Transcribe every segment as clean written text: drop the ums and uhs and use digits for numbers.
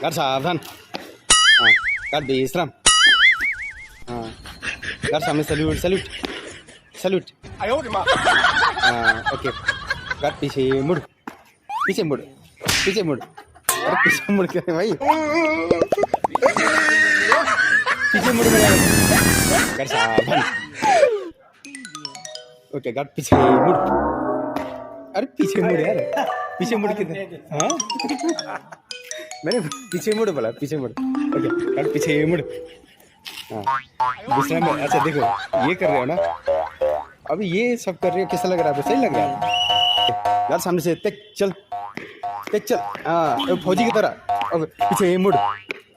Guard सावधान। हाँ guard विश्राम। हाँ गार्ड सामने सल्यूट सल्यूट सल्यूट। हाँ ओके गार्ड पीछे मुड़ पीछे मुड़ पीछे मुड़। अरे पीछे मुड़ के भाई पीछे मुड़ में गार्ड सावधान। ओके गार्ड पीछे मुड़। अरे पीछे मुड़ यार पीछे मुड़ के हाँ मैंने पीछे मुड़ बोला पीछे मुड़। ओके गार्ड पीछे मुड़। हाँ विश्राम में। अच्छा देखो ये कर रहे हो ना अभी ये सब कर रहे हो कैसा लग रहा है आपको सही लग रहा है यार सामने से तेज चल हाँ फौजी की तरह। अब पीछे मुड़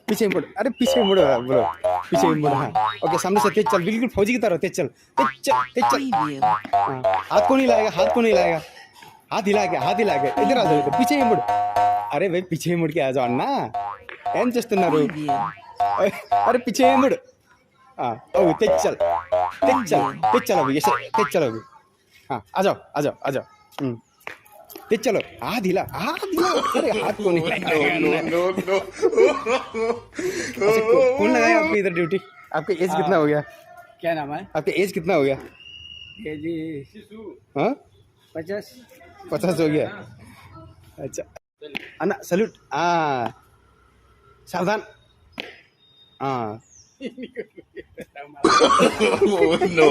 पीछे मुड़। अरे पीछे मुड़ बोलो पीछे मुड़। हाँ ओके सामने से तेज चल बिल्कुल फौजी की तरह तेज चल तेज चल। हाँ हाथ को नहीं लाएगा हाथ हिला के इधर आ जाओ पीछे ही मुड़। अरे भाई पीछे ही मुड़ के आ जाओ ना ఏం చేస్తున్నారు अरे पीछे ही मुड़। हाँ ओ तेज चल अभी ऐसे तेज चलो अभी। हाँ आ जाओ तेज चलो हाथ हिला अरे हाथ को नहीं लगाएगा। कौन लगाया आपकी इधर ड्यूटी? आपका एज कितना हो गया? क्या नाम है? आपका एज कितना हो गया? जी हाँ 50 हो गया। अच्छा अन्ना सल्यूट। हाँ सावधान। हाँ no